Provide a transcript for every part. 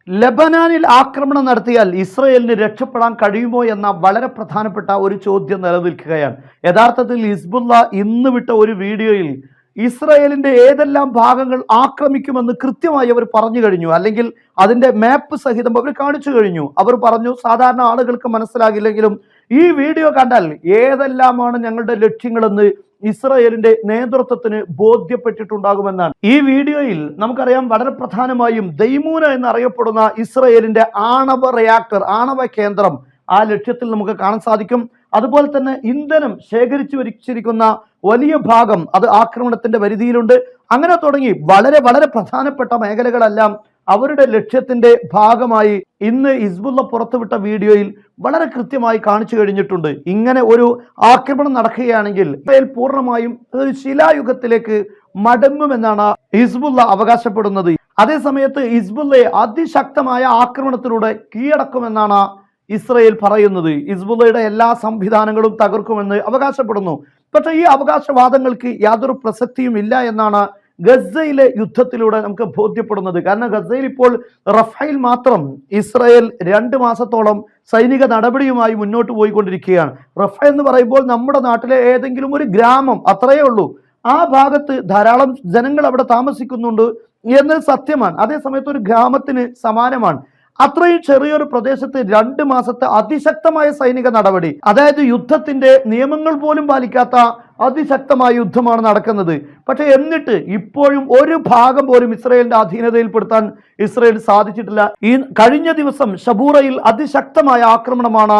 ലബനാനിൽ ആക്രമണം നടത്തിയാൽ ഇസ്രയേലിന് രക്ഷപ്പെടാൻ കഴിയുമോ എന്ന വളരെ പ്രധാനപ്പെട്ട ഒരു ചോദ്യം നിലനിൽക്കുകയാണ്. യഥാർത്ഥത്തിൽ ഹിസ്ബുള്ള ഇന്ന് വിട്ട ഒരു വീഡിയോയിൽ ഇസ്രയേലിന്റെ ഏതെല്ലാം ഭാഗങ്ങൾ ആക്രമിക്കുമെന്ന് കൃത്യമായി അവർ പറഞ്ഞു കഴിഞ്ഞു, അല്ലെങ്കിൽ അതിന്റെ മാപ്പ് സഹിതം അവർ കാണിച്ചു കഴിഞ്ഞു. അവർ പറഞ്ഞു, സാധാരണ ആളുകൾക്ക് മനസ്സിലാകില്ലെങ്കിലും ഈ വീഡിയോ കണ്ടാൽ ഏതെല്ലാമാണ് ഞങ്ങളുടെ ലക്ഷ്യങ്ങളെന്ന് ഇസ്രയേലിന്റെ നേതൃത്വത്തിന് ബോധ്യപ്പെട്ടിട്ടുണ്ടാകുമെന്നാണ്. ഈ വീഡിയോയിൽ നമുക്കറിയാം, വളരെ പ്രധാനമായും ദൈമൂന എന്നറിയപ്പെടുന്ന ഇസ്രയേലിന്റെ ആണവ റിയാക്ടർ, ആണവ കേന്ദ്രം, ആ ലക്ഷ്യത്തിൽ നമുക്ക് കാണാൻ സാധിക്കും. അതുപോലെ തന്നെ ഇന്ധനം ശേഖരിച്ചു വെച്ചിരിക്കുന്ന വലിയ ഭാഗം അത് ആക്രമണത്തിന്റെ പരിധിയിലുണ്ട്. അങ്ങനെ തുടങ്ങി വളരെ വളരെ പ്രധാനപ്പെട്ട മേഖലകളെല്ലാം അവരുടെ ലക്ഷ്യത്തിന്റെ ഭാഗമായി ഇന്ന് ഹിസ്ബുള്ള പുറത്തുവിട്ട വീഡിയോയിൽ വളരെ കൃത്യമായി കാണിച്ചു കഴിഞ്ഞിട്ടുണ്ട്. ഇങ്ങനെ ഒരു ആക്രമണം നടക്കുകയാണെങ്കിൽ ഇസ്രായേൽ പൂർണ്ണമായും ഒരു ശിലായുഗത്തിലേക്ക് മടങ്ങുമെന്നാണ് ഹിസ്ബുള്ള അവകാശപ്പെടുന്നത്. അതേസമയത്ത് ഹിസ്ബുള്ളയെ അതിശക്തമായ ആക്രമണത്തിലൂടെ കീഴടക്കുമെന്നാണ് ഇസ്രയേൽ പറയുന്നത്. ഹിസ്ബുള്ളയുടെ എല്ലാ സംവിധാനങ്ങളും തകർക്കുമെന്ന് അവകാശപ്പെടുന്നു. പക്ഷേ ഈ അവകാശവാദങ്ങൾക്ക് യാതൊരു പ്രസക്തിയും ഇല്ല എന്നാണ് ഗസയിലെ യുദ്ധത്തിലൂടെ നമുക്ക് ബോധ്യപ്പെടുന്നത്. കാരണം ഗസയിൽ ഇപ്പോൾ റഫേൽ മാത്രം ഇസ്രയേൽ 2 മാസത്തോളം സൈനിക നടപടിയുമായി മുന്നോട്ട് പോയിക്കൊണ്ടിരിക്കുകയാണ്. റഫേൽ എന്ന് പറയുമ്പോൾ നമ്മുടെ നാട്ടിലെ ഏതെങ്കിലും ഒരു ഗ്രാമം, അത്രയേ ഉള്ളൂ. ആ ഭാഗത്ത് ധാരാളം ജനങ്ങൾ അവിടെ താമസിക്കുന്നുണ്ട് എന്നത് സത്യമാണ്. അതേസമയത്ത് ഒരു ഗ്രാമത്തിന് സമാനമാണ്. അത്രയും ചെറിയൊരു പ്രദേശത്ത് 2 മാസത്തെ അതിശക്തമായ സൈനിക നടപടി, അതായത് യുദ്ധത്തിന്റെ നിയമങ്ങൾ പോലും പാലിക്കാത്ത അതിശക്തമായ യുദ്ധമാണ് നടക്കുന്നത്. പക്ഷെ എന്നിട്ട് ഇപ്പോഴും ഒരു ഭാഗം പോലും ഇസ്രയേലിന്റെ അധീനതയിൽപ്പെടുത്താൻ ഇസ്രയേൽ സാധിച്ചിട്ടില്ല. ഈ കഴിഞ്ഞ ദിവസം ഷബൂറയിൽ അതിശക്തമായ ആക്രമണമാണ്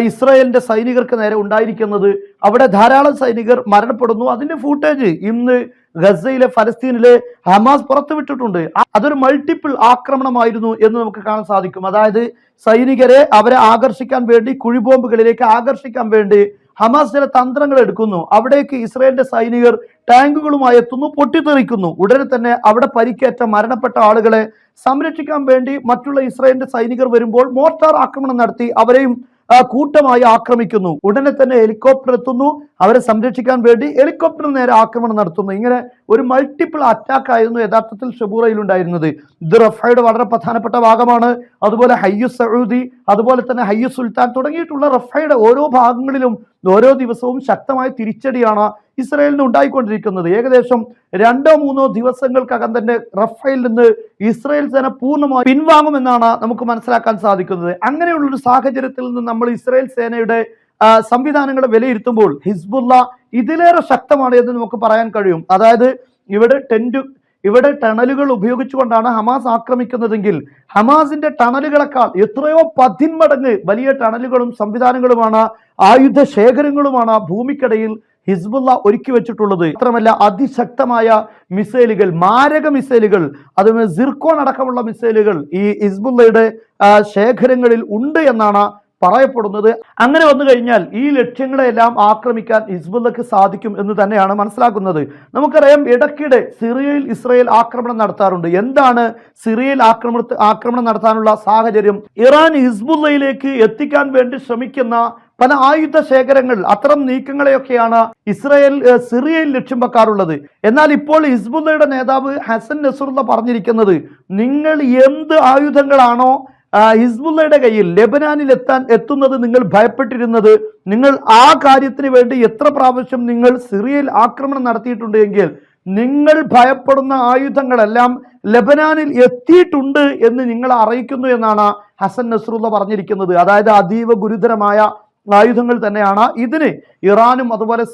ഇസ്രയേലിന്റെ സൈനികർക്ക് നേരെ ഉണ്ടായിരിക്കുന്നത്. അവിടെ ധാരാളം സൈനികർ മരണപ്പെടുന്നു. അതിന്റെ ഫൂട്ടേജ് ഇന്ന് ഗസയിലെ ഫലസ്തീനിലെ ഹമാസ് പുറത്തുവിട്ടിട്ടുണ്ട്. അതൊരു മൾട്ടിപ്പിൾ ആക്രമണമായിരുന്നു എന്ന് നമുക്ക് കാണാൻ സാധിക്കും. അതായത് സൈനികരെ അവരെ ആകർഷിക്കാൻ വേണ്ടി, കുഴിബോംബുകളിലേക്ക് ആകർഷിക്കാൻ വേണ്ടി ഹമാസ് ചില തന്ത്രങ്ങൾ എടുക്കുന്നു. അവിടേക്ക് ഇസ്രയേലിന്റെ സൈനികർ ടാങ്കുകളുമായി എത്തുന്നു, പൊട്ടിത്തെറിക്കുന്നു. ഉടനെ തന്നെ അവിടെ പരിക്കേറ്റ മരണപ്പെട്ട ആളുകളെ സംരക്ഷിക്കാൻ വേണ്ടി മറ്റുള്ള ഇസ്രയേലിന്റെ സൈനികർ വരുമ്പോൾ മോർട്ടാർ ആക്രമണം നടത്തി അവരെയും കൂട്ടമായി ആക്രമിക്കുന്നു. ഉടനെ തന്നെ ഹെലികോപ്റ്റർ എത്തുന്നു, അവരെ സംരക്ഷിക്കാൻ വേണ്ടി ഹെലികോപ്റ്ററിന് നേരെ ആക്രമണം നടത്തുന്നു. ഇങ്ങനെ ഒരു മൾട്ടിപ്പിൾ അറ്റാക്ക് ആയിരുന്നു യഥാർത്ഥത്തിൽ ഷബൂറയിൽ ഉണ്ടായിരുന്നത്. ഇത് റഫയുടെ വളരെ പ്രധാനപ്പെട്ട ഭാഗമാണ്. അതുപോലെ ഹയ്യു സഊദി, അതുപോലെ തന്നെ ഹയ്യു സുൽത്താൻ തുടങ്ങിയിട്ടുള്ള റഫയുടെ ഓരോ ഭാഗങ്ങളിലും ഓരോ ദിവസവും ശക്തമായ തിരിച്ചടിയാണ് ഇസ്രയേലിന് ഉണ്ടായിക്കൊണ്ടിരിക്കുന്നത്. ഏകദേശം 2-3 ദിവസങ്ങൾക്കകം തന്നെ റഫേൽ നിന്ന് ഇസ്രയേൽ സേന പൂർണ്ണമായി പിൻവാങ്ങുമെന്നാണ് നമുക്ക് മനസ്സിലാക്കാൻ സാധിക്കുന്നത്. അങ്ങനെയുള്ളൊരു സാഹചര്യത്തിൽ നിന്ന് നമ്മൾ ഇസ്രയേൽ സേനയുടെ സംവിധാനങ്ങളെ വിലയിരുത്തുമ്പോൾ ഹിസ്ബുള്ള ഇതിലേറെ ശക്തമാണ് എന്ന് നമുക്ക് പറയാൻ കഴിയും. അതായത് ഇവിടെ ടണലുകൾ ഉപയോഗിച്ചുകൊണ്ടാണ് ഹമാസ് ആക്രമിക്കുന്നതെങ്കിൽ ഹമാസിന്റെ ടണലുകളെക്കാൾ എത്രയോ 10 മടങ്ങ് വലിയ ടണലുകളും സംവിധാനങ്ങളുമാണ്, ആയുധ ശേഖരങ്ങളുമാണ് ഭൂമിക്കടിയിൽ ഹിസ്ബുള്ള ഒരുക്കി വെച്ചിട്ടുള്ളത്. മാത്രമല്ല അതിശക്തമായ മിസൈലുകൾ, മാരക മിസൈലുകൾ, അതുപോലെ സിർക്കോൺ അടക്കമുള്ള മിസൈലുകൾ ഈ ഹിസ്ബുള്ളയുടെ ശേഖരങ്ങളിൽ ഉണ്ട് എന്നാണ് പറയപ്പെടുന്നത്. അങ്ങനെ വന്നു കഴിഞ്ഞാൽ ഈ ലക്ഷ്യങ്ങളെല്ലാം ആക്രമിക്കാൻ ഹിസ്ബുള്ളക്ക് സാധിക്കും എന്ന് തന്നെയാണ് മനസ്സിലാക്കുന്നത്. നമുക്കറിയാം, ഇടയ്ക്കിടെ സിറിയയിൽ ഇസ്രയേൽ ആക്രമണം നടത്താറുണ്ട്. എന്താണ് സിറിയയിൽ ആക്രമണം നടത്താനുള്ള സാഹചര്യം? ഇറാൻ ഹിസ്ബുള്ളയിലേക്ക് എത്തിക്കാൻ വേണ്ടി ശ്രമിക്കുന്ന പല ആയുധ ശേഖരങ്ങൾ, അത്തരം നീക്കങ്ങളെയൊക്കെയാണ് ഇസ്രയേൽ സിറിയയിൽ ലക്ഷ്യം വെക്കാറുള്ളത്. എന്നാൽ ഇപ്പോൾ ഹിസ്ബുള്ളയുടെ നേതാവ് ഹസൻ നസ്രുള്ള പറഞ്ഞിരിക്കുന്നത്, നിങ്ങൾ എന്ത് ആയുധങ്ങളാണോ ഹിസ്ബുള്ളയുടെ കയ്യിൽ ലെബനാനിൽ എത്തുന്നത് നിങ്ങൾ ഭയപ്പെട്ടിരുന്നത്, നിങ്ങൾ ആ കാര്യത്തിന് വേണ്ടി എത്ര പ്രാവശ്യം നിങ്ങൾ സിറിയയിൽ ആക്രമണം നടത്തിയിട്ടുണ്ട് എങ്കിൽ നിങ്ങൾ ഭയപ്പെടുന്ന ആയുധങ്ങളെല്ലാം ലെബനാനിൽ എത്തിയിട്ടുണ്ട് എന്ന് നിങ്ങൾ അറിയിക്കുന്നു എന്നാണ് ഹസൻ നസ്രുള്ള പറഞ്ഞിരിക്കുന്നത്. അതായത് അതീവ ഗുരുതരമായ ആയുധങ്ങൾ തന്നെയാണ്. ഇതിന് ഇറാനും അതുപോലെ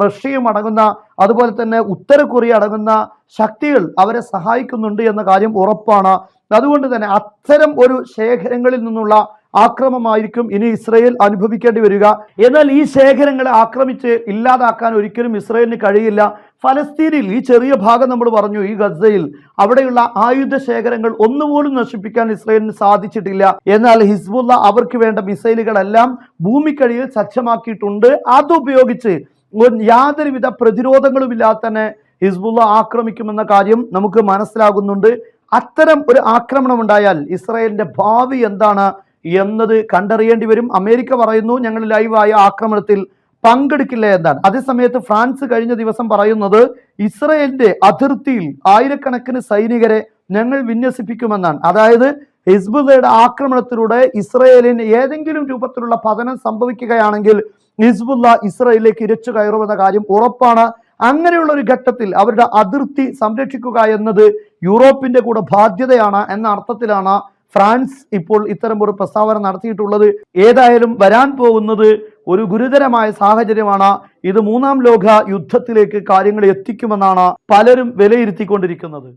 റഷ്യയും അടങ്ങുന്ന, അതുപോലെ തന്നെ ഉത്തര കൊറിയ അടങ്ങുന്ന ശക്തികൾ അവരെ സഹായിക്കുന്നുണ്ട് എന്ന കാര്യം ഉറപ്പാണ്. അതുകൊണ്ട് തന്നെ അത്തരം ഒരു ശേഖരങ്ങളിൽ നിന്നുള്ള ആക്രമണമായിരിക്കും ഇനി ഇസ്രയേൽ അനുഭവിക്കേണ്ടി വരിക. എന്നാൽ ഈ ശേഖരങ്ങളെ ആക്രമിച്ച് ഇല്ലാതാക്കാൻ ഒരിക്കലും ഇസ്രയേലിന് കഴിയില്ല. ഫലസ്തീനിൽ ഈ ചെറിയ ഭാഗം നമ്മൾ പറഞ്ഞു, ഈ ഗസയിൽ അവിടെയുള്ള ആയുധ ശേഖരങ്ങൾ ഒന്നുപോലും നശിപ്പിക്കാൻ ഇസ്രയേലിന് സാധിച്ചിട്ടില്ല. എന്നാൽ ഹിസ്ബുള്ള അവർക്ക് വേണ്ട മിസൈലുകളെല്ലാം ഭൂമിക്കടിയിൽ സജ്ജമാക്കിയിട്ടുണ്ട്. അതുപയോഗിച്ച് യാതൊരുവിധ പ്രതിരോധങ്ങളുമില്ലാതെ തന്നെ ഹിസ്ബുള്ള ആക്രമിക്കുമെന്ന കാര്യം നമുക്ക് മനസ്സിലാകുന്നുണ്ട്. അത്തരം ഒരു ആക്രമണം ഉണ്ടായാൽ ഇസ്രയേലിന്റെ ഭാവി എന്താണ് എന്നത് കണ്ടറിയേണ്ടി വരും. അമേരിക്ക പറയുന്നു, ഞങ്ങൾ ലൈവായ ആക്രമണത്തിൽ പങ്കെടുക്കില്ല എന്നാണ്. അതേസമയത്ത് ഫ്രാൻസ് കഴിഞ്ഞ ദിവസം പറയുന്നത്, ഇസ്രയേലിന്റെ അതിർത്തിയിൽ ആയിരക്കണക്കിന് സൈനികരെ ഞങ്ങൾ വിന്യസിപ്പിക്കുമെന്നാണ്. അതായത് ഹിസ്ബുള്ളയുടെ ആക്രമണത്തിലൂടെ ഇസ്രയേലിന് ഏതെങ്കിലും രൂപത്തിലുള്ള പതനം സംഭവിക്കുകയാണെങ്കിൽ ഹിസ്ബുള്ള ഇസ്രയേലിലേക്ക് ഇരച്ചു കയറുമെന്ന കാര്യം ഉറപ്പാണ്. അങ്ങനെയുള്ള ഒരു ഘട്ടത്തിൽ അവരുടെ അതിർത്തി സംരക്ഷിക്കുക എന്നത് യൂറോപ്പിന്റെ കൂടെ ബാധ്യതയാണ് എന്ന അർത്ഥത്തിലാണ് ഫ്രാൻസ് ഇപ്പോൾ ഇത്തരം ഒരു പ്രസ്താവന നടത്തിയിട്ടുള്ളത്. ഏതായാലും വരാൻ പോകുന്നത് ഒരു ഗുരുതരമായ സാഹചര്യമാണ്. ഇത് മൂന്നാം ലോക യുദ്ധത്തിലേക്ക് കാര്യങ്ങൾ എത്തിക്കുമെന്നാണ് പലരും വിലയിരുത്തിക്കൊണ്ടിരിക്കുന്നത്.